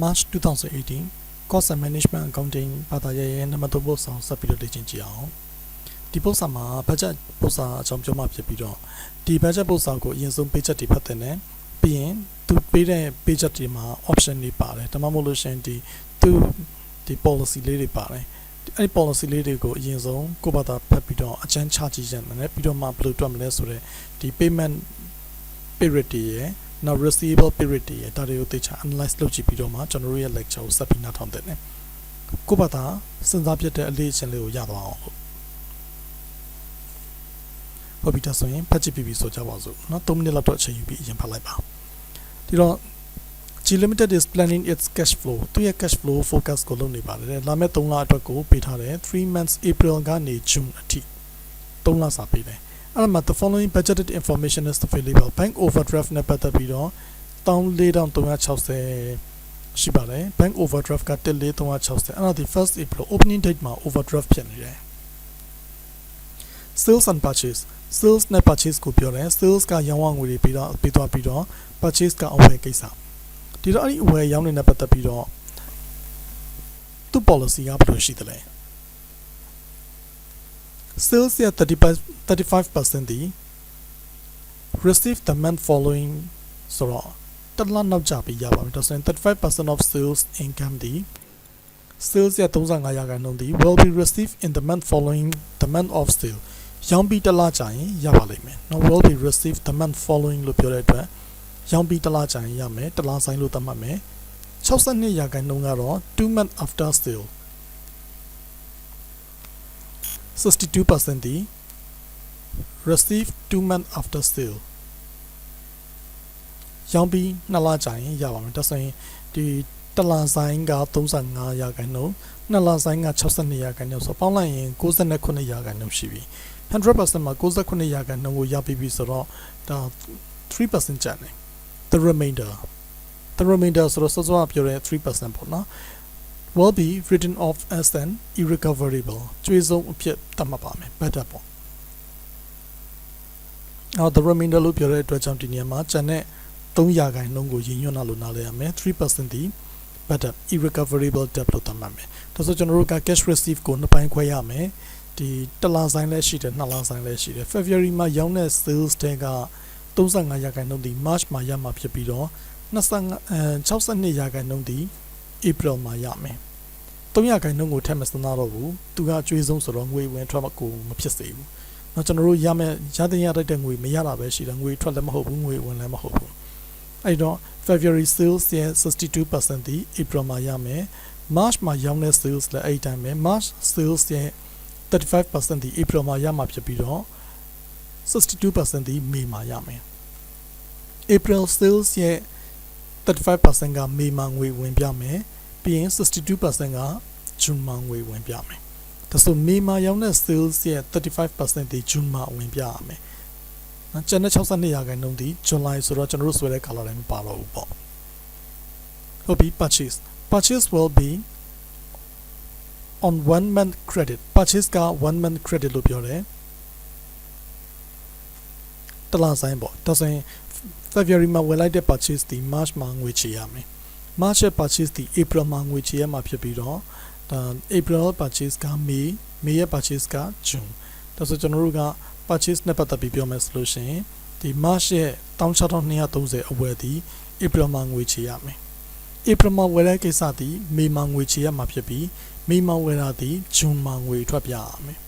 March 2018 Cost and Management Accounting ဘာသာရပ်ရဲ့နံပါတ်3ပုဒ်စာဆက်ပြီးတော့လေ့ကျင့်ကြည့်အောင်ဒီပုဒ်စာမှာ budget ပုဒ်စာအကြောင်းပြောမှဖြစ်ပြီးတော့ဒီ budget ပုဒ်စာကိုအရင်ဆုံး page တွေဖတ်တဲ့နဲ့ပြီးရင်သူပေးတဲ့ page တွေမှာ option တွေပါတယ်ဒါမှမဟုတ်လို့ရှိရင်ဒီ policy လေးတွေပါတယ်အဲ့ဒီ policy လေးတွေကိုအရင်ဆုံးကိုယ့်ဘာသာဖတ်ပြီးတော့အကျဉ်းချကြည့်ရတယ်နဲ့ပြီးတော့မှဘယ်လိုတွက်မလဲဆိုတော့ဒီ payment period တွေရဲ့Now receivable period တွေဒါတွေကိုသိချာ analyze လုပ်ကြည့်ပြီးတော့မှကျွန်တော်တို့ရဲ့ lecture ကိုဆက်ပြီးနားထောင်တဲ့နဲ့ကိုယ့်ဘာသာစဉ်းစားပြတဲ့အလေးအကျင့်လေးကိုရသွားအောင်ဟုတ်ပြီဒါဆိုရင်ဖတ်ကြည့်ပြီးဆိုကြပါစို့เนาะ3မိနစ်လောက်တော့အချိန်ယူပြီးအရင်ဖတ်လိုက်ပါဒီတော့ G Limited is planning its cash flow သူရဲ့ cash flow focus ကိုလုပ်နေပါတယ်လာမယ့်3လအတွက်ကိုပေးထားတယ်3 months April ကနေ June အထိ3လစာပေးတယ်the following budgeted information is available. Bank overdraft နဲ့ပတ်သက်ပြီးတော့14360ရှိပါတယ် Bank overdraft က14360အဲ့ဒါဒီ first April opening date မှာ overdraft ဖြစ်နေတယ် Sales and purchase Sales နဲ့ purchase ကိုပြောတယ် Sales ကရောင်းဝယ်ငွေတွေပြီးသွားပြီးတော့ purchase ကအဝယ်ကိစ္စဒီတော့အဲ့ဒီအဝယ်ရောင်းနေတဲ့ပတ်သက်ပြီးတော့သူ့ policy ကဘယ်လိုရှိသလဲSales at 35% the receive the month following so tala now jabi yaba because 35% of sales income the sales at 35 raganong the will be received in the month following the month of sale ရောင်းပြီးတလားကြာရင်ရပါလိမ့်မယ် now will be received the month following လို့ပြောတဲ့အတွက်ရောင်းပြီးတလားကြာရင်ရမယ်တလားဆိုင်လို့သတ်မှတ်မယ်62ရာခိုင်နှုန်းကတော့2 months after sale 62% the receive 2 months after sale ရောင်းပြီး2လကြာရင်ရပါမယ်ဒါဆိုရင်ဒီတလဆိုင်က35ရာခိုင်နှုန်း2လဆိုင်က62ရာခိုင်နှုန်းဆိုပေါင်းလိုက်ရင်69ရာခိုင်နှုန်းရှိပြီ 100% မှာ69ရာခိုင်နှုန်းကိုရပြီးပြီဆိုတော့ဒါ 3% ကျန်တယ် the remainder ဆိုတော့စောစောပြောတဲ့ 3% ပေါ့နော်will be written off as an irrecoverable ကျွေးဆုံးအဖြစ်သတ်မှတ်ပါမယ် better ပေါ့ now the remainder လို့ပြောတဲ့အတွက်ကြောင့်ဒီနေရာမှာကျန်တဲ့3ရာခိုင်နှုန်းကိုရည်ညွှန်းတာလို့နားလည်ရမယ် 3% ဒီ better irrecoverable debt လို့သတ်မှတ်မယ်ဒါဆိုကျွန်တော်တို့က cash receipt ကိုနှစ်ပိုင်းခွဲရမယ်ဒီတစ်လဆိုင်လည်းရှိတယ်နှစ်လဆိုင်လည်းရှိတယ် February မှာရောင်းတဲ့ sales တွေက35ရာခိုင်နှုန်းဒီ March မှာရမှာဖြစ်ပြီးတော့62ရာခိုင်နှုန်းဒီ April မှာရမယ်3ရာခိုင်နှုန်းကိုထပ်မစမ်းတော့ဘူးသူကအကျွေးဆုံးဆိုတော့ငွေဝင်ထွက်မကိုမဖြစ်စေဘူးเนาะကျွန်တော်တို့ရတဲ့ငွေမရတာပဲရှိတယ်ငွေထွက်လည်းမဟုတ်ဘူးငွေဝင်လည်းမဟုတ်ဘူးအဲ့တော့ February sales ရဲ့ 62%ဒီ April မှာရမယ် March မှာရောင်းတဲ့ sales လည်းအဲ့တိုင်းပဲ March sales ရဲ့ 35%ဒီ April မှာရမှာဖြစ်ပြီးတော့ 62%ဒီ May မှာရမယ် April sales ရဲ့ 35% က May မှာငွေဝင်ပြမယ်ပြီးရင် 62% က June မှာငွေဝင်ပြမယ်ဒါဆို May မှာရောင်းတဲ့ sales ရဲ့ 35%ဒီ June မှာဝင်ပြရမယ်ကျန်တဲ့62ရာခိုင်နှုန်းဒီ July ဆိုတော့ကျွန်တော်တို့ဆွဲတဲ့ color တိုင်းမပါတော့ဘူးပေါ့ဟုတ်ပြီ purchase will be on 1 month credit purchase က 1 month credit လို့ပြောတယ်တလဆိုင်ပေါ့ဒါဆိုရင် February မှာဝယ်လိုက်တဲ့ purchase ဒီ March မှာငွေချေရမယ် March ရဲ့ purchase ဒီ April မှာငွေချေရမှာဖြစ်ပြီးတော့ဒါ April purchase က May ရဲ့ purchase က June ဒါဆိုကျွန်တော်တို့က purchase နဲ့ပတ်သက်ပြီးပြောမယ်ဆိုလို့ရှိရင်ဒီ March ရဲ့16230အဝယ်ဒီ April မှာငွေချေရမယ် April မှာဝယ်တဲ့ကိစ္စဒီ May မှာငွေချေရမှာဖြစ်ပြီး May မှာဝယ်တာဒီ June မှာငွေထွက်ပြရမယ်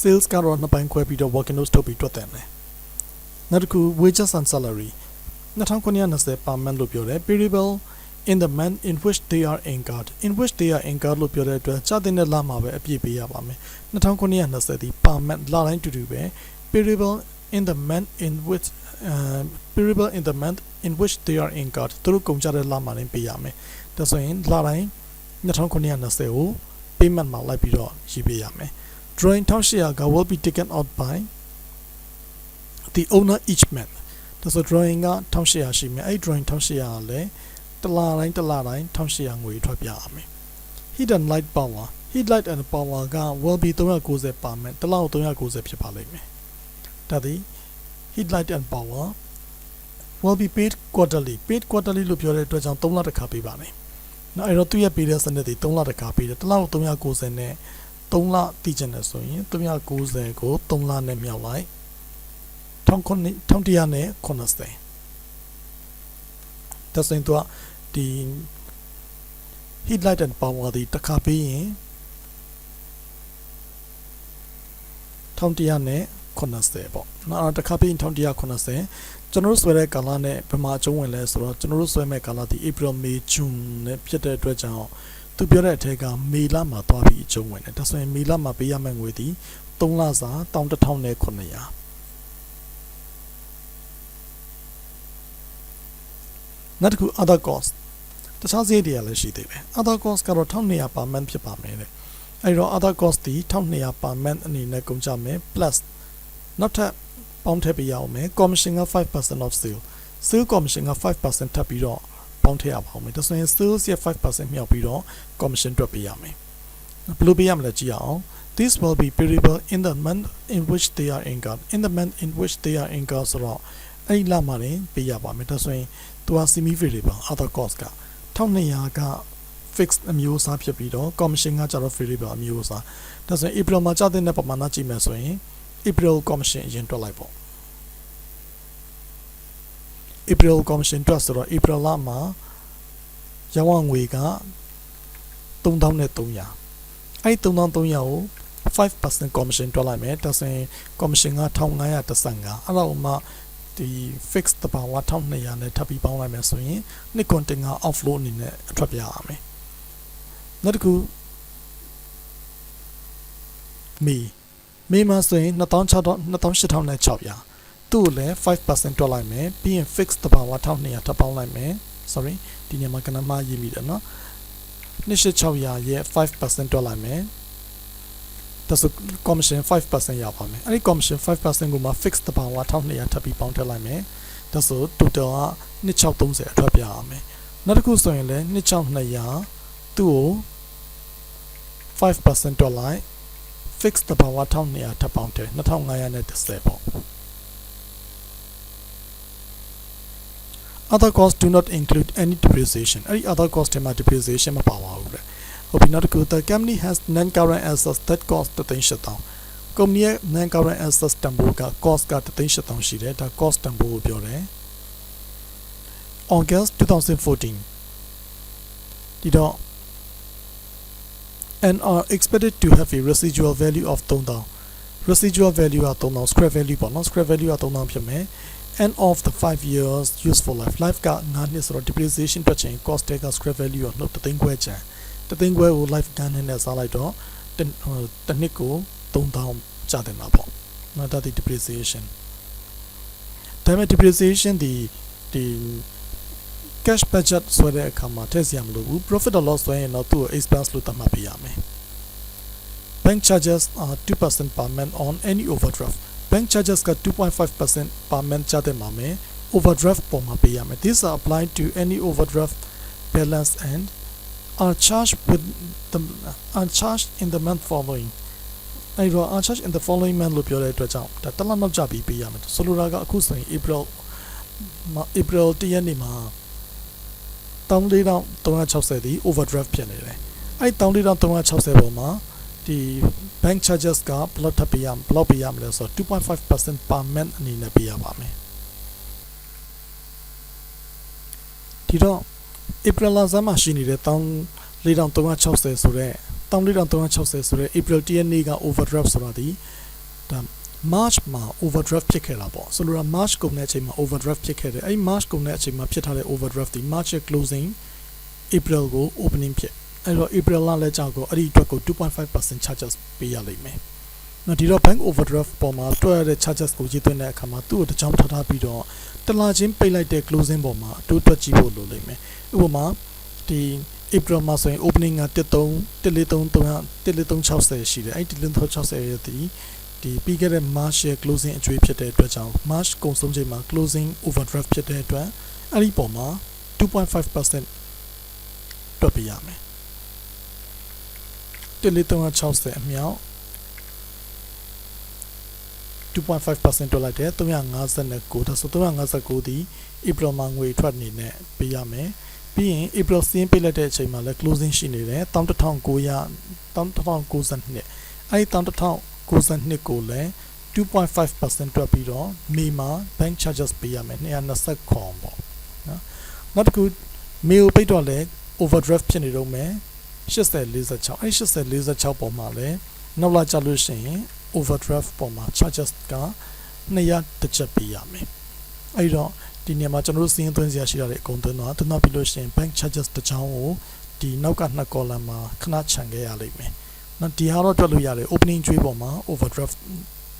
Sales ကတော့နှစ်ပိုင်းခွဲပြီးတော့ working notes ထုတ်ပြီးတွက်တယ်နောက်တစ်ခု wages and salary 2920 per month လို့ပြောတယ် payable in the month in which they are incurred လို့ပြောတဲ့အတွက်ကြာတဲ့လမှာပဲအပြည့်ပေးရပါမယ်2920ဒီ per month လတိုင်းတူတူပဲ payable in the month in which they are incurred သူတို့ကုန်ကြတဲ့လမှာလည်းပေးရမယ်ဒါဆိုရင်လတိုင်း2920ကို payment မှာလိုက်ပြီးတော့ရေးပေးရမယ် drawing 1800 will be taken out by the owner each month ဒါဆို drawing က1800ရှိမယ်အဲ့ drawing 1800ကလည်းတလတိုင်း1800ငွေထွက်ပြရမယ် heat and light powerက will be 390 per month တလကို390ဖြစ်ပါလိမ့်မယ်ဒါသည် heat light and power will be paid quarterly paid quarterly လို့ပြောတဲ့အတွက်ကြောင့်3လတစ်ခါပေးပါမယ်နော်အဲ့တော့သူ့ရဲ့ပေးတဲ့စနစ်တွေ3လတစ်ခါပေးတယ်တစ်လကို390နဲ့3လတည်ကျင်တယ်ဆိုရင်390ကို3လနဲ့မြောက်လိုက်1190ဒါဆိုရင်သူကဒီ heat light and power ဒီတစ်ခါပေးရင်1190ပေါ့နော်တစ်ခါပေးရင်1190ကျွန်တော်တို့ဆွဲတဲ့ကာလနဲ့ဘယ်မှာအကျုံးဝင်လဲဆိုတော့ကျွန်တော်တို့ဆွဲမဲ့ကာလဒီ April May June နဲ့ဖြစ်တဲ့အတွက်ကြောင့်သူပြောတဲ့အထက်ကမေလမှာသွားပြီးအကျုံးဝင်တယ်ဒါဆိုရင်မေလမှာပေးရမယ့်ငွေဒီ3လစာ11900နောက်တစ်ခု other cost တခြားစရိတ်တွေလည်းရှိသေးတယ် other cost ကတော့1200 per month ဖြစ်ပါမယ်တဲ့အဲ့တော့ other cost ဒီ1200 per month အနေနဲ့ကုန်ကြမယ် plus နောက်ထပ်ပေါင်းထည့်ပေးရအောင်မယ် commission က 5% of sale commission က 5% ထပ်ပြီးတော့ပေါင်းထည့်ရပါအောင်မယ်ဒါဆိုရင် sales ရဲ့ 5% မြောက်ပြီးတော့ commission တွက်ပေးရမယ်ဘယ်လိုပေးရမလဲကြည့်အောင် this will be payable in the month in which they are incurred in the month in which they are incurred ဆိုတော့အဲ့ဒီလမှာနေပေးရပါမယ်ဒါဆိုရင်သူက semi variable other cost က1200က fixed အမျိုးအစားဖြစ်ပြီးတော့ commission ကကျတော့ variable အမျိုးအစားဒါဆိုရင် April မှာကျတဲ့ပမာဏကြည့်မယ်ဆိုရင် April commission အရင်တွက်လိုက်ပေါ့ April commission တွက်ဆိုတော့ April လမှာရောင်းဝယ်ငွေက3300အဲ့3300ကို 5% commission တွက်လိုက်မယ်ဒါဆိုရင် commission က1515အဲ့တော့မှဒီ fixed တဘာဝ1200နဲ့ထပ်ပြီးပေါင်းလိုက်မယ်ဆိုရင်နှစ်ကွန်တင်က outflow အနေနဲ့အထွက်ပြရမယ်နောက်တစ်ခုမေမှာဆိုရင်28600သူ့ကိုလည်း 5% တွက်လိုက်မယ်ပြီးရင် fixed တဘာဝ1200ထပ်ပေါင်းလိုက်မယ် sorry ဒီနေရာမှာကနမရေးမိတယ်နော်28600ရဲ့ 5% တွက်လိုက်မယ်ဒါဆို commission 5% ရပါမယ်အဲ့ဒီ commission 5% ကိုမှ fixed တဘာဝ1200ထပ်ပြီးပေါင်းထည့်လိုက်မယ်ဒါဆို total က2630အထွက်ပြရမယ်နောက်တစ်ခုဆိုရင်လည်း26200သူ့ကို 5% တွက်လိုက် fixed တဘာဝ1200ထပ်ပေါင်းထည့်2510ပေါ့other costs do not include any depreciation အဲ့ဒီ other cost တွေမှာ depreciation မပါပါဘူးတဲ့ဟုတ်ပြီနောက်တစ်ခု the company has non-current assets that cost 38000 company ရဲ့ non-current assets တန်ဖိုးက cost က38000ရှိတယ်ဒါ cost တန်ဖိုးကိုပြောတယ် August 2014ဒီတော့ and are expected to have a residual value of 3000 residual value က3000 scrap value ပေါ့နော် scrap value က3000ဖြစ်မယ်end of the 5 years useful life က9နှစ်ဆိုတော့ depreciation တွက်ချင် cost က scrap value ကိုနှုတ်3ခွဲချန်3ခွဲကို life 9နှစ်နဲ့စားလိုက်တော့တစ်နှစ်ကို3000ကျတယ်မှာပေါ့နော်ဒါဒီ depreciation ဒါပေမဲ့ depreciation ဒီ cash budget ဆိုတဲ့အခါမှာထည့်စရာမလိုဘူး profit or loss ဆိုရင်တော့သူ့ကို expense လို့သတ်မှတ်ပေးရမယ် bank charges are 2% per month on any overdraft bank charges က 2.5% per month ကျတဲ့မှာမယ် overdraft ပေါ်မှာပေးရမယ် these are applied to any overdraft balance and are charged in the month following အဲ့တော့ are charged in the following month လို့ပြောတဲ့အတွက်ကြောင့်ဒါတစ်လနောက်ကျပြီးပေးရမယ်ဆိုလိုတာကအခုဆိုရင် April 1ရက်နေ့မှာ14360ဒီ overdraft ဖြစ်နေတယ်အဲ့14360ပေါ်မှာဒီ bank charges ကဘယ်လောက်ပေးရမလဲဆိုတော့ 2.5% per month အနေနဲ့ပေးရပါမယ်ဒီတော့ April လဆန်းမှာရှိနေတဲ့14360ဆိုတဲ့14360ဆိုတဲ့ April 1ရက်နေ့က overdraft ဆိုတာဒီဒါ March မှာ overdraft ဖြစ်ခဲ့တာပေါ့ဆိုလိုတာ March ကုန်တဲ့အချိန်မှာ overdraft ဖြစ်ခဲ့တယ်အဲ့ March ကုန်တဲ့အချိန်မှာဖြစ်ထားတဲ့ overdraft ဒီ March ရဲ့ closing April ကို opening ဖြစ်အဲ့တော့ April လလည်းကြောက်ကိုအဲ့ဒီအတွက်ကို 2.5% charges ပေးရလိမ့်မယ်နော်ဒီတော့ bank overdraft ပေါ်မှာတွက်ရတဲ့ charges ကိုရေးသွင်းတဲ့အခါမှာသူ့ကိုတစ်ကြောင်းထားပြီးတော့တစ်လချင်းပိတ်လိုက်တဲ့ closing ပေါ်မှာအတူတွက်ကြည့်ဖို့လိုလိမ့်မယ်ဥပမာဒီ April မှာဆိုရင် opening က14360ရှိတယ်အဲ့14360ရဲ့ဒီပြီးခဲ့တဲ့ March ရဲ့ closing အကျွေးဖြစ်တဲ့အတွက်ကြောင့် March ကုန်ဆုံးချိန်မှာ closing overdraft ဖြစ်တဲ့အတွက်အဲ့ဒီပေါ်မှာ 2.5% တွက်ပေးရမယ်14360အမြောက် 2.5% တွက်လိုက်တယ်359ဒါဆို359ဒီ April မှာငွေထွက်နေနဲ့ပေးရမယ်ပြီးရင် April စင်းပေးလိုက်တဲ့အချိန်မှာလည်း closing ရှိနေတယ်11900 11092အဲ့ဒီ11092ကိုလည်း 2.5% တွက်ပြီးတော့ May မှာ bank charges ပေးရမယ်220ခွန်ပေါ့နော်နောက်တစ်ခု May ကိုပိတ်တော့လဲ overdraft ဖြစ်နေတော့မယ်8046အဲ့8046ပေါ်မှာလဲနောက်လာကြလို့ရှိရင် overdraft ပေါ်မှာ charges က200တစ်ချက်ပေးရမယ်အဲ့တော့ဒီနေရာမှာကျွန်တော်တို့စီးရင်သွင်းစရာရှိတာတွေအကုန်သွင်းတော့သူနောက်ပြီးလို့ရှိရင် bank charges တစ်ချောင်းကိုဒီနောက်က2 column မှာခဏခြံခဲ့ရလိမ့်မယ်နော်ဒီဟာတော့တွက်လို့ရတယ် opening ကျွေးပေါ်မှာ overdraft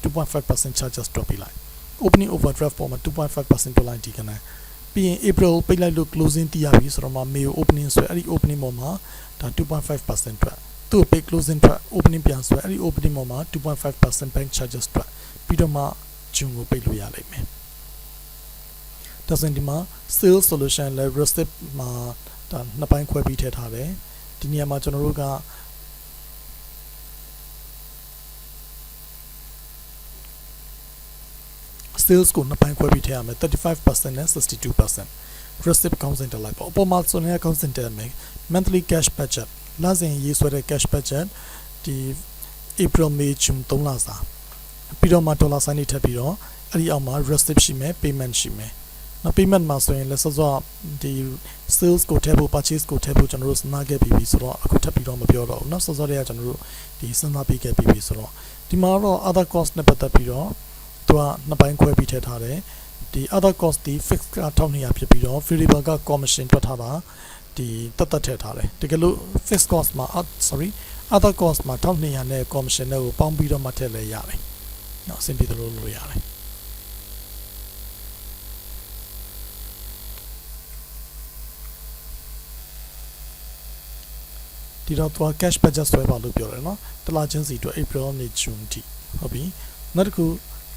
2.5% charges တွက်ပြီးလိုက် opening overdraft ပေါ်မှာ 2.5% တွက်လိုက်ဒီကနေ့ပြီးရင် April ပိတ်လိုက်လို့ closing တည်ရပြီဆိုတော့မှ May opening ဆိုအဲ့ဒီ opening ပေါ်မှာဒါ 2.5% တွက်သူ့ pay closing တွက် opening ပြန်ဆိုအဲ့ဒီ opening ပေါ်မှာ 2.5% bank charges တွက်ပြီးတော့မှ June ကိုပိတ်လို့ရလိမ့်မယ်ဒါဆိုရင်ဒီမှာ sales solution လဲ receipt မှာဒါနှစ်ပိုင်းခွဲပြီးထည့်ထားတယ်ဒီနေရာမှာကျွန်တော်တို့ကsales ကိုနှစ်ပိုင်းခွဲပြီးထည့်ရမယ် 35% နဲ့ 62% receipt accounting တက်လိုက်ပေါ့အပေါ်မှာဆိုရင် accounting တက်မယ် monthly cash budget လစဉ်ရေးဆွဲတဲ့ cash budget ဒီ April May June 3လစာပြီးတော့မှဒေါ်လာဆိုင်နေထပ်ပြီးတော့အဲ့ဒီအောက်မှာ receipt ရှိမယ် payment ရှိမယ်နောက် payment မှာဆိုရင်လည်းစောစောဒီ sales ကိုထည့်ဖို့ purchase ကိုထည့်ဖို့ကျွန်တော်တို့စဉ်းစားခဲ့ပြီးပြီဆိုတော့အခုထပ်ပြီးတော့မပြောတော့ဘူးเนาะစောစောတည်းကကျွန်တော်တို့ဒီစဉ်းစားပြီးခဲ့ပြီးပြီဆိုတော့ဒီမှာတော့ other cost နဲ့ပတ်သက်ပြီးတော့သူကနှစ်ပိုင်းခွဲပြီးထည့်ထားတယ်ဒီ other cost ဒီ fixed က1200ဖြစ်ပြီးတော့ variable က commission တွက်ထားတာဒီတက်ထည့်ထားတယ်တကယ်လို့ fixed cost မှာ other cost မှာ1200နဲ့ commission နဲ့ကိုပေါင်းပြီးတော့မှထည့်လဲရတယ်เนาะအဆင်ပြေသလိုလုပ်ရတယ်ဒီတော့သူက cash budget ဆွဲပါလို့ပြောတယ်เนาะတလချင်းစီအတွက် April နဲ့ June ထိဟုတ်ပြီနောက်တစ်ခု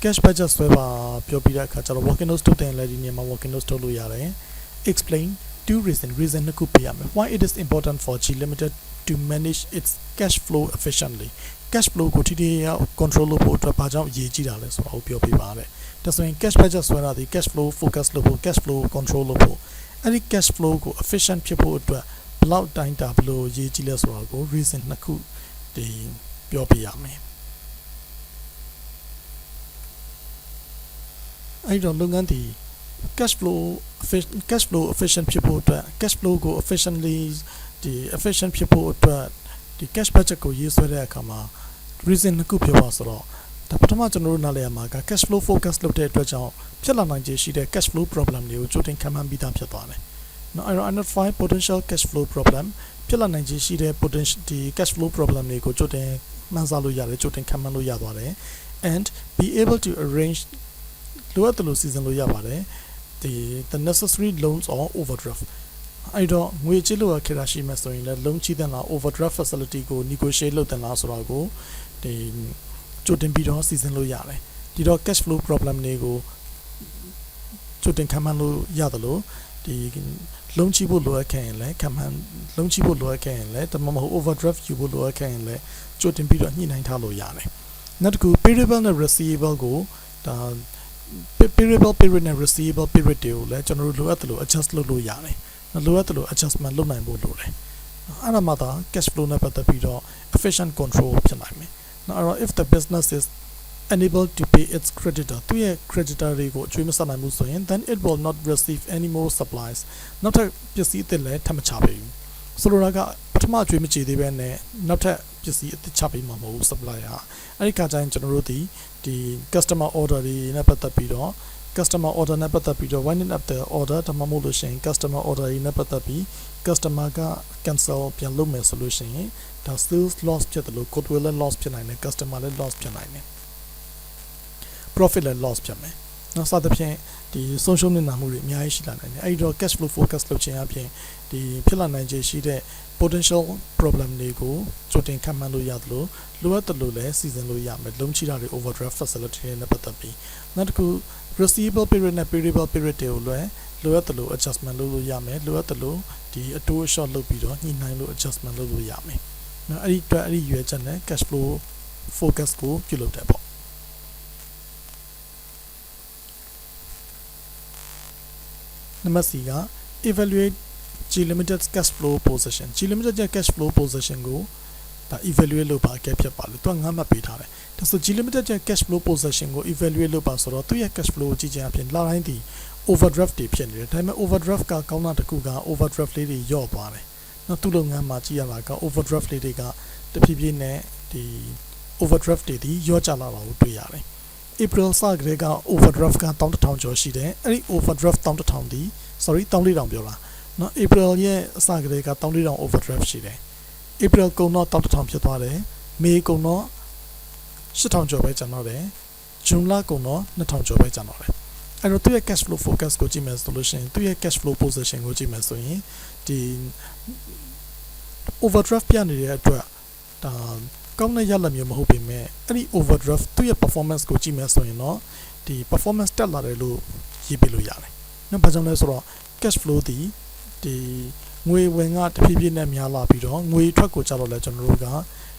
cash budget ဆွဲပါပြောပြီးတဲ့အခါကျတော့ working notes ထုတ်တယ်လည်းဒီနေရာမှာ working notes ထုတ်လို့ရတယ် explain two reason နှစ်ခုပြရမယ် why it is important for G Limited to manage its cash flow efficiently cash flow ကိုထိထိရောက် control လုပ်ဖို့အတွက်ဘာကြောင့်အရေးကြီးတာလဲဆိုတာကိုပြောပြပါတဲ့ဒါဆိုရင် cash budget ဆွဲတာဒီ cash flow focus လုပ်ဖို့ cash flow control လုပ်ဖို့အဲ့ဒီ cash flow ကို efficient ဖြစ်ဖို့အတွက်ဘယ်လောက်တိုင်းတာဘယ်လိုအရေးကြီးလဲဆိုတာကို reason နှစ်ခုဒီပြောပြရမယ်အဲ့တော့လုပ်ငန်းဒီ cash flow efficient ဖြစ်ဖို့အတွက် cash flow ကို efficiently ဒီ efficient ဖြစ်ဖို့အတွက်ဒီ cash budget ကိုရေးဆွဲတဲ့အခါမှာ reason နှစ်ခုပြောပါဆိုတော့ဒါပထမကျွန်တော်တို့နားလည်ရမှာက cash flow focus လုပ်တဲ့အတွက်ကြောင့်ဖြစ်လာနိုင်ခြေရှိတဲ့ cash flow problem တွေကိုကြိုတင်ခန့်မှန်းပြီးသားဖြစ်သွားတယ်။နော်အဲ့တော့ identify potential cash flow problem ဖြစ်လာနိုင်ခြေရှိတဲ့ potential ဒီ cash flow problem တွေကိုကြိုတင်မှန်းဆလို့ရတယ်ကြိုတင်ခန့်မှန်းလို့ရသွားတယ် and be able to arrange လိုအပ်တယ်လို့စီစဉ်လို့ရပါတယ်the necessary loans or overdraft အဲ့တော့ငွေချေးလို့ရခဲ့တာရှိမှဆိုရင်လည်း loan ချေးတဲ့လား overdraft facility ကို negotiate လုပ်တဲ့လားဆိုတော့ကိုဒီကြိုတင်ပြီးတော့စီစဉ်လို့ရတယ်ဒီတော့ cash flow problem တွေကိုကြိုတင်ခန့်မှန်းလို့ရတယ်လို့ဒီ loan ချေးဖို့လိုအပ်ခဲ့ရင်လည်းခန့်မှန်း loan ချေးဖို့လိုအပ်ခဲ့ရင်လည်းဒါမှမဟုတ် overdraft ယူဖို့လိုအပ်ခဲ့ရင်လည်းကြိုတင်ပြီးတော့ညှိနှိုင်းထားလို့ရတယ်နောက်တစ်ခု payable နဲ့ receivable ကိုဒါ payable period နဲ့ receivable period တွေကိုလည်းကျွန်တော်တို့လိုအပ်တယ်လို့ adjust လုပ်လို့ရတယ်။လိုအပ်တယ်လို့ adjustment လုပ်နိုင်ဖို့လိုတယ်။အဲ့ဒါမှသာ cash flow နဲ့ပတ်သက်ပြီးတော့ efficient control ဖြစ်နိုင်မယ်။နောက်တော့ if the business is unable to pay its creditor သူရဲ့ creditor တွေကိုအကျွေးမဆက်နိုင်ဘူးဆိုရင် then it will not receive any more supplies နောက်ထပ်ပစ္စည်းအသစ်လည်းထပ်မချပေးဘူး။ဆိုလိုတာကပထမအကျွေးမချေသေးဘဲနဲ့နောက်ထပ်ပစ္စည်းအသစ်ချပေးမှာမဟုတ်ဘူး supplier အဲ့ဒီခါကျရင်ကျွန်တော်တို့ဒီ customer order တွေနဲ့ပတ်သက်ပြီးတော့ customer order နဲ့ပတ်သက်ပြီးတော့ winding up the order ဒါမှမဟုတ်လို့ရှိရင် customer order တွေနဲ့ပတ်သက်ပြီး customer က cancel ပြန်လုပ်မယ်ဆိုလို့ရှိရင်ဒါ sales loss ဖြစ်တယ်လို့ goodwill လည်း loss ဖြစ်နိုင်တယ် customer လည်း loss ဖြစ်နိုင်တယ် profit လည်း loss ဖြစ်မယ်နောက်စသဖြင့်ဒီဆုံးရှုံးနေတာမှုတွေအများကြီးရှိလာနိုင်တယ်အဲ့ဒီတော့ cash flow focus လုပ်ခြင်းအပြင်ဒီဖြစ်လာနိုင်ခြေရှိတဲ့ potential problem တွေကိုကြိုတင်ခန့်မှန်းလို့ရတယ်လို့လိုအပ်တယ်လို့လည်းစီစဉ်လို့ရမယ်လုံးချီတာတွေ overdraft facility တွေနဲ့ပတ်သက်ပြီးနောက်တစ်ခု receivable period နဲ့ payable period တွေကိုလည်းလိုအပ်တယ်လို့ adjustment လုပ်လို့ရမယ်လိုအပ်တယ်လို့ဒီအတိုးအလျှော့လုပ်ပြီးတော့ညှိနှိုင်းလို့ adjustment လုပ်လို့ရမယ်နော်အဲ့ဒီအတွက်အဲ့ဒီရွေးချက်နဲ့ cash flow focus ကိုပြုလုပ်တယ်ပေါ့ နံပါတ် C က evaluate G limited cash flow position G limited cash flow position ကိုဒါ evaluate လုပ်ပါအကဲဖြတ်ပါလို့သူကငါမှတ်ပေးထားတယ်ဒါဆို G limited cash flow position ကို evaluate လုပ်ပါဆိုတော့သူ့ရဲ့ cash flow ကိုကြည့်ချင်အပြင်လတိုင်းဒီ overdraft တွေဖြစ်နေတယ်ဒါပေမဲ့ overdraft ကကောင်းတာတစ်ခုက overdraft လေးတွေညော့သွားတယ်နော်သူ့လုပ်ငန်းမှာကြည့်ရတာက overdraft လေးတွေကတဖြည်းဖြည်းနဲ့ဒီ overdraft တွေဒီညော့ကျလာတာကိုတွေ့ရတယ် April စကတည်းက overdraft က1100ကျော်ရှိတယ်အဲ့ဒီ overdraft 1100ဒီ sorry 1400ပြောလားနော် April ရဲ့အစကတည်းက1400 overdraft ရှိတယ် April ကုန်တော့1100ဖြစ်သွားတယ် May ကုန်တော့8000ကျော်ပဲကျန်တော့တယ် June လကုန်တော့2000ကျော်ပဲကျန်တော့တယ်အဲ့တော့သူရဲ့ cash flow focus ကိုကြည့်မယ်ဆိုလို့ရှိရင်သူရဲ့ cash flow position ကိုကြည့်မယ်ဆိုရင်ဒီ overdraft ပြနေတဲ့အတွက်ဒါကောင်းတဲ့ရလဒ်မျိုးမဟုတ်ပေမဲ့အဲ့ဒီ overdraft သူ့ရဲ့ performance ကိုကြည့်မယ်ဆိုရင်တော့ဒီ performance တက်လာတယ်လို့ရေးပြလို့ရတယ်။နော်ဘာကြောင့်လဲဆိုတော့ cash flow ဒီငွေဝင်ကတဖြည်းဖြည်းနဲ့များလာပြီးတော့ငွေထွက်ကိုကြတော့လဲကျွန်တော်တို့က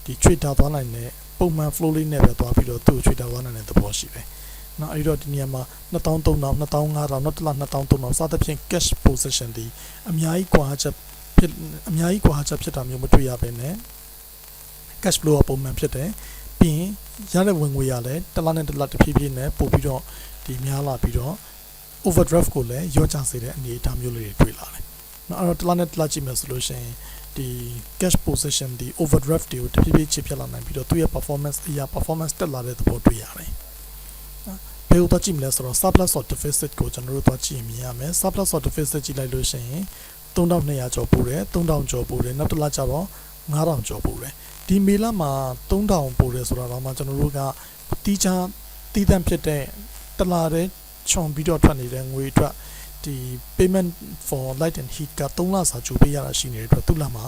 ဒီ trader သွားနိုင်တဲ့ပုံမှန် flow လေးနဲ့ပဲသွားပြီးတော့သူ့ trader သွားနိုင်တဲ့သဘောရှိတယ်။နော်အဲ့တော့ဒီနေရာမှာ2300 2500နောက်တစ်လ2300စသဖြင့် cash position ဒီအများကြီးကွာချက်ဖြစ်တာမျိုးမတွေ့ရဘဲနဲ့cash flow ပုံမှန်ဖြစ်တယ်ပြီးရင်ရတဲ့ဝင်ငွေရလဲတစ်လနဲ့တစ်လတဖြည်းဖြည်းနဲ့ပို့ပြီးတော့ဒီများလာပြီးတော့ overdraft ကိုလည်းရောကျစေတဲ့အနေအထားမျိုးလေးတွေတွေ့လာတယ်။နော်အဲ့တော့တစ်လနဲ့တစ်လကြည့်မယ်ဆိုလို့ရှိရင်ဒီ cash position ဒီ overdraft တွေကိုတဖြည်းဖြည်းချဖြစ်လာနိုင်ပြီးတော့သူ့ရဲ့ performance တက်လာတဲ့သဘောတွေ့ရတယ်။နော်ဘယ်လိုတော့ကြည့်မလဲဆိုတော့ surplus or deficit ကိုကျွန်တော်တို့သွားကြည့်မြင်ရမယ်။ surplus or deficit ကြည့်လိုက်လို့ရှိရင်3200ကျော်ပို့တယ်3000ကျော်ပို့တယ်နောက်တစ်လကျတော့9000ကျော်ပို့တယ်ဒီမေလမှာ3000ပို့တယ်ဆိုတာတော့မှကျွန်တော်တို့ကတီးတန့်ဖြစ်တဲ့တလာတဲ့ခြုံပြီးတော့ထွက်နေတဲ့ငွေအတွက်ဒီ payment for light and heat က3လစာချိုးပေးရတာရှိနေတဲ့အတွက်သူ့လမှာ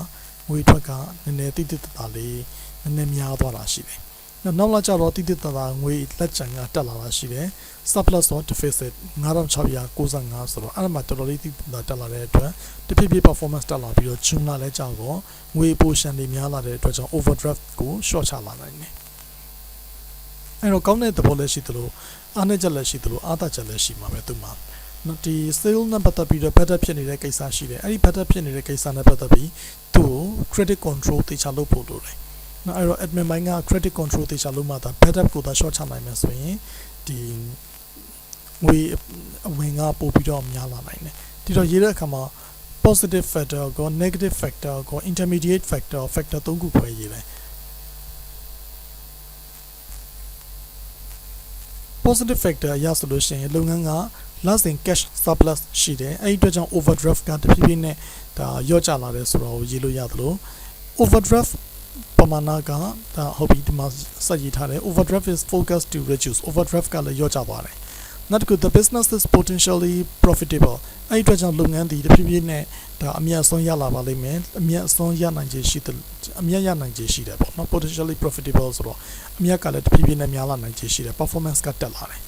ငွေထွက်ကနည်းနည်းတိတိတသာလေးနည်းနည်းများသွားတာရှိတယ်နောက်လာကျတော့တိတိတသာငွေလက်ကျန်ကတက်လာတာရှိတယ် surplus or deficit 9695ဆိုတော့အဲ့ဒါမှတော်တော်လေးတိတိတသာတက်လာတဲ့အတွက်တဖြည်းဖြည်း performance တက်လာပြီးတော့ June လလည်းကြောက်တော့ငွေ portion တွေများလာတဲ့အတွက်ကြောင့် overdraft ကို short ချလာနိုင်တယ်အဲ့တော့ကောင်းတဲ့သဘောလည်းရှိသလိုအားနည်းချက်လည်းရှိသလိုအားသာချက်လည်းရှိမှာပဲသူမှာနော်ဒီ sale နဲ့ပတ်သက်ပြီးတော့ better ဖြစ်နေတဲ့ကိစ္စရှိတယ်အဲ့ဒီ better ဖြစ်နေတဲ့ကိစ္စနဲ့ပတ်သက်ပြီးသူ့ credit control တေချာလုပ်ဖို့လိုတယ်နော်အဲ့တော့ admin ဘိုင်းက credit control တေချာလုပ်မှသာ better ကိုသာ short ချနိုင်မယ်ဆိုရင်ဒီငွေအဝင်ကပို့ပြီးတော့များလာနိုင်တယ်ဒီတော့ရေးတဲ့အခါမှာ positive factor ကို negative factor ကို intermediate factor 3ခုခွဲရေးတယ် positive factor အရဆိုလို့ရှိရင်လုပ်ငန်းကလစဉ် cash surplus ရှိတယ်အဲ့ဒီအတွက်ကြောင့် overdraft ကတဖြည်းဖြည်းနဲ့ဒါရော့ကျလာတယ်ဆိုတော့ရေးလို့ရသလို overdraft ပမာဏကဒါဟုတ်ပြီဒီမှာစရေးထားတယ် overdraft is focused to reduce overdraft ကလည်းရော့ကျသွားတယ်နောက်တစ်ခု the business is potentially profitable အဲ့ဒီအတွက်ကြောင့်လုပ်ငန်းဒီတဖြည်းဖြည်းနဲ့ဒါအမြတ်အစွန်းရလာပါလိမ့်မယ်အမြတ်အစွန်းရနိုင်ခြေရှိတယ်ပေါ့နော် potentially profitable ဆိုတော့အမြတ်ကလည်းတဖြည်းဖြည်းနဲ့များလာနိုင်ခြေရှိတယ် performance ကတက်လာတယ်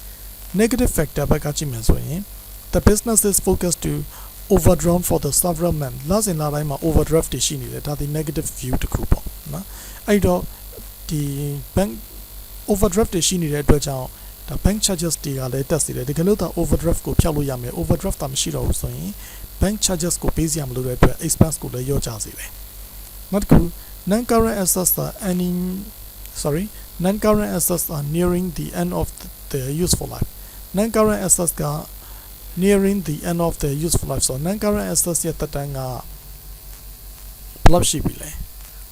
negative factor ဘက်ကကြည့်မယ်ဆိုရင် the business is focused to overdrawn for the several months လစဉ်လာတိုင်းမှာ overdraft တွေရှိနေတယ်ဒါဒီ negative view တစ်ခုပေါ့နော်အဲ့တော့ဒီ bank overdraft တွေရှိနေတဲ့အတွက်ကြောင့်ဒါ bank charges တွေကလည်းတက်စေတယ်တကယ်လို့ဒါ overdraft ကိုဖျောက်လို့ရမယ် overdraft တာမရှိတော့ဘူးဆိုရင် bank charges ကိုပေးစရာမလိုတဲ့အတွက် expense ကိုလည်းလျော့ကျစေတယ်နောက်တစ်ခု non-current assets are nearing the end of their useful life non-current assets က nearing the end of their useful life so non-current assets ရဲ့တက်တန်းကဘယ်လောက်ရှိပြီလဲ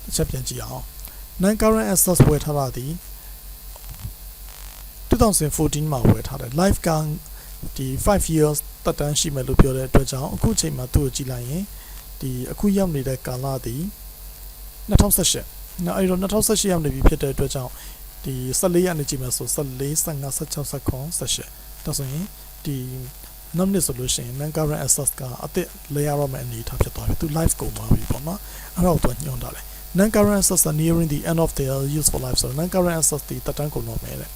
တစ်ချက်ပြန်ကြည့်အောင် non-current assets ဝယ်ထားတာဒီ2014မှာဝယ်ထားတယ် life ကဒီ5 years တက်တန်းရှိမယ်လို့ပြောတဲ့အတွက်ကြောင့်အခုချိန်မှာသူ့ကိုကြည့်လိုက်ရင်ဒီအခုရောက်နေတဲ့ကာလဒီ2018နော်အဲ့တော့2018ရောက်နေပြီဖြစ်တဲ့အတွက်ကြောင့်ဒီ14ရက်နေကြည့်မယ်ဆို14 15 16 19 18ဒါဆိုရင်ဒီနောက်နှစ်ဆိုလို့ရှိရင် non-current assets ကအသစ်လဲရတော့မယ့်အနေအထားဖြစ်သွားပြီသူ life ကုန်သွားပြီပေါ့နော်အဲ့တော့သူညွှန်တာလေ non-current assets are nearing the end of their useful life so non-current assets ဒီတက်တန်းကုန်တော့မယ်တဲ့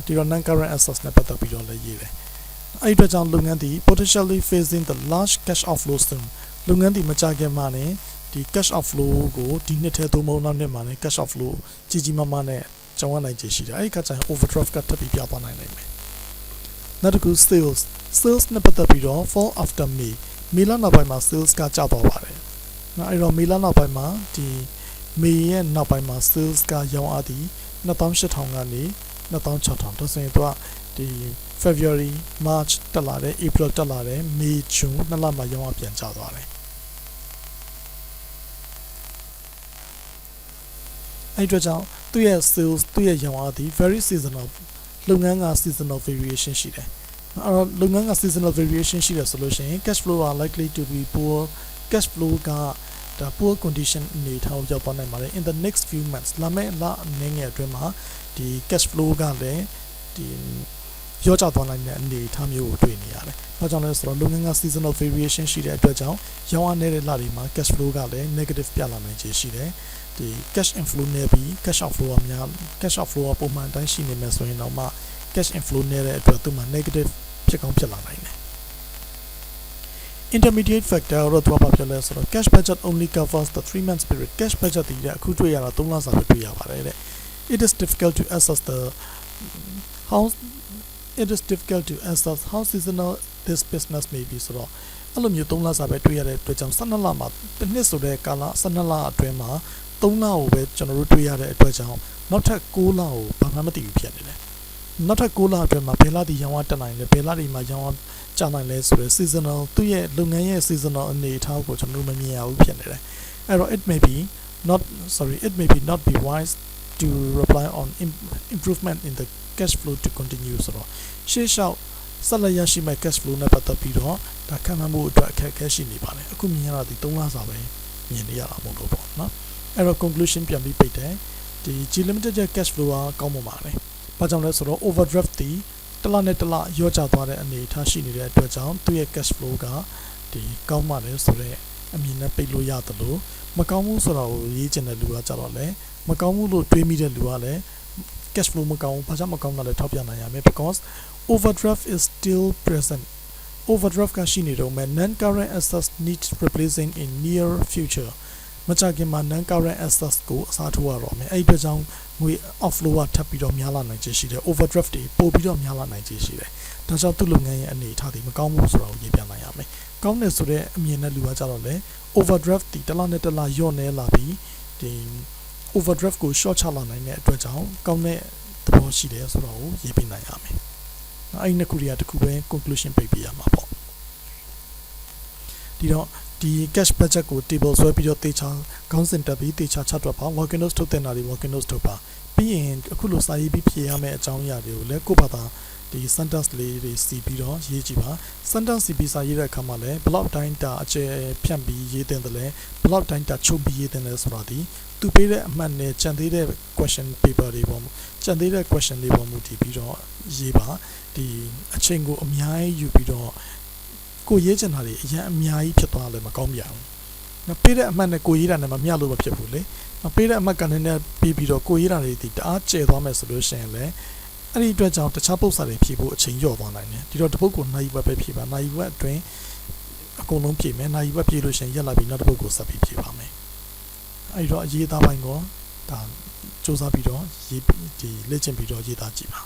ဒီတော့ non-current assets နဲ့ပတ်သက်ပြီးတော့လည်းရေးတယ်အဲ့ဒီအတွက်ကြောင့်လုပ်ငန်းဒီ potentially facing the large cash outflow soon လုပ်ငန်းဒီမကြခင်မှာနေဒီ cash outflow ကိုဒီနှစ်ထဲသုံးပုံနောက်နှစ်မှာနေ cash outflow ကြီးမားမားနဲ့ကျောင်းရနိုင်ခြေရှိတယ်အဲ့ဒီကကျရင် overdraft ကထပ်ပြီးပြသွားနိုင်လိမ့်မယ်နောက်တစ်ခု sales sales နဲ့ပတ်သက်ပြီးတော့ fall after May မေလနောက်ပိုင်းမှာ sales ကကျသွားပါတယ်နော်အဲ့တော့မေလနောက်ပိုင်းမှာဒီ May ရဲ့နောက်ပိုင်းမှာ sales ကရောင်းအားသည်28,000ကနေ 26,000ဒါဆိုရင်သူကဒီ February March တက်လာတယ် April တက်လာတယ် May June နှစ်လမှာရောင်းအားပြန်ကျသွားတယ်အဲ့အတွက်ကြောင့်သူ့ရဲ့ sales သူ့ရဲ့ရောင်းအားသည် very seasonal လုပ်ငန်းက seasonal variation ရှိတယ်အဲ့တော့လုပ်ငန်းက seasonal variation ရှိတယ်ဆိုလို့ရှိရင် cash flow are likely to be poor cash flow ကဒါ poor condition အနေထားကိုရောက်သွားနိုင်ပါတယ် in the next few months လာမယ့်လအနေငယ်အတွင်းမှာဒီ cash flow ကလည်းဒီရောကျသွားနိုင်တဲ့အနေအထားမျိုးကိုတွေ့နေရတယ်။ဘာကြောင့်လဲဆိုတော့လုပ်ငန်းက seasonal variation ရှိတဲ့အတွက်ကြောင့်ရောင်းအားနည်းတဲ့လတွေမှာ cash flow ကလည်း negative ပြလာနိုင်ခြေရှိတယ်။ဒီ cash inflow နဲ့ပြီး cash outflow ကများ cash outflow ကပုံမှန်အတိုင်းရှိနေမယ်ဆိုရင်တော့မှ cash inflow နဲ့တဲ့အတွက်သူ့မှာ negative ဖြစ်ကောင်းဖြစ်လာနိုင်တယ်။ intermediate factor တော့သူကဘာပြောလဲဆိုတော့ cash budget only covers the 3 months period cash budget တည်တဲ့အခုတွေ့ရတာ3လစာပဲတွေ့ရပါတယ်တဲ့ it is difficult to assess how seasonal this business may be ဆိုတော့အဲ့လိုမျိုး3လစာပဲတွေ့ရတဲ့အတွက်ကြောင့်12လမှာတစ်နှစ်ဆိုတဲ့ကာလ12လအတွင်းမှာ3လကိုပဲကျွန်တော်တို့တွေ့ရတဲ့အတွက်ကြောင့်နောက်ထပ်6လကိုဘာမှမသိဘူးဖြစ်နေတယ်နောက်ထပ်6လအတွင်းမှာဘယ်လဒီရောင်းအားတက်နိုင်လဲဘယ်လဒီမှာရောင်းအားကျနိုင်လဲဆိုတော့ seasonal သူ့ရဲ့လုပ်ငန်းရဲ့ seasonal အနေအထားကိုကျွန်တော်တို့မမြင်ရဘူးဖြစ်နေတယ်အဲ့တော့ it may be not be wise to rely on improvement in the cash flow to continue ဆိုတော့ရှေ့လျှောက်ဆက်လက်ရရှိမဲ့ cash flow နဲ့ပတ်သက်ပြီးတော့ဒါခံမှန်းမှုအတွက်အခက်အခဲရှိနေပါတယ်အခုမြင်ရတာဒီ3လစာပဲမြင်နေရတာမဟုတ်လို့ပေါ့နော်အဲ့တော့ conclusion ပြန်ပြီးပိတ်တယ်ဒီ G limited ရဲ့ cash flow ကကောင်းပါပါတယ်ဘာကြောင့်လဲဆိုတော့ overdraft ဒီတစ်လနဲ့တစ်လရောကျသွားတဲ့အနေအထားရှိနေတဲ့အတွက်ကြောင့်သူ့ရဲ့ cash flow ကဒီကောင်းပါတယ်ဆိုတော့အမြင်နဲ့ပိတ်လို့ရတယ်လို့မကောင်းဘူးဆိုတော့ရေးချင်တဲ့လူကကြတော့လေမကောင်းဘူးလို့တွေးမိတဲ့လူကလည်း cash flow မကောင်းဘာကြောင့်မကောင်းတာလဲထောက်ပြနိုင်ရမယ် because overdraft is still present overdraft ကရှိနေတော့မယ် non current assets need replacing in near future မကြခင်မှာ non current assets ကိုအစားထိုးရတော့မယ်အဲ့ဒီအတွက်ကြောင့်ငွေ outflow ကထပ်ပြီးတော့များလာနိုင်ခြေရှိတယ် overdraft တွေပို့ပြီးတော့များလာနိုင်ခြေရှိတယ်ဒါကြောင့်သူ့လုပ်ငန်းရဲ့အနေအထားတွေမကောင်းဘူးဆိုတာကိုရေးပြနိုင်ရမယ်ကောင်းတယ်ဆိုတဲ့အမြင်နဲ့လူကကြတော့လေ overdraft ဒီတစ်လနဲ့တစ်လညော့နေလာပြီးဒီ overdraft ကို short ချလာနိုင်တဲ့အတွက်ကြောင့်ကောင်းတဲ့သဘောရှိတယ်ဆိုတော့ကိုရေးပြနိုင်ရမယ်အဲ့ဒီနှစ်ခုတွေကတစ်ခုပဲ conclusion ပိတ်ပြရမှာပေါ့ဒီတော့ဒီ cash budget ကို table ဆွဲပြီးတော့တေချာခေါင်းစဉ်တက်ပြီးတေချာချတွက်ပါ working notes ထုတ်တဲ့နာတွေ working notes ထုတ်ပါပြီးရင်အခုလိုစာရေးပြီးဖြေရမယ့်အကြောင်းအရာတွေကိုလည်းကိုယ့်ဘာသာဒီ sentence လေးတွေစီပြီးတော့ရေးကြည့်ပါ sentence စီပြီးစာရေးတဲ့အခါမှာလည်း block တိုင်းတာအကျယ်ဖြန့်ပြီးရေးတဲ့တယ်လဲ block တိုင်းတာချုပ်ပြီးရေးတဲ့လဲဆိုတာဒီသူပေးတဲ့အမှတ်နဲ့ကြံသေးတဲ့ question paper တွေပေါ့ကြံသေးတဲ့ question တွေပေါ်မူတည်ပြီးတော့ရေးပါဒီအချိန်ကိုအများကြီးယူပြီးတော့ကိုရေးချင်တာတွေအရင်အများကြီးဖြစ်သွားတယ်မကောင်းပြန်ဘူး။နော်ပေးတဲ့အမှတ်နဲ့ကိုရေးတာနဲ့မမျှလို့မဖြစ်ဘူးလေ။နော်ပေးတဲ့အမှတ်ကနေနဲ့ပြီးပြီးတော့ကိုရေးတာတွေဒီတအားကျဲသွားမယ်ဆိုလို့ရှိရင်လည်းအဲ့ဒီအတွက်ကြောင့်တခြားပု္ပ္ပစာတွေဖြည့်ဖို့အချိန်လျော့သွားနိုင်တယ်။ဒီတော့တစ်ပုဒ်ကိုနိုင်ဝက်ပဲဖြည့်ပါနိုင်ဝက်အတွင်းအကုန်လုံးဖြည့်မယ်နိုင်ဝက်ဖြည့်လို့ရှိရင်ရက်လာပြီးနောက်တစ်ပုဒ်ကိုဆက်ပြီးဖြည့်ပါမယ်။အဲ့ဒီတော့အရေးသားပိုင်းကောဒါစူးစမ်းပြီးတော့ရေးဒီလေ့ကျင့်ပြီးတော့ရေးသားကြည့်ပါ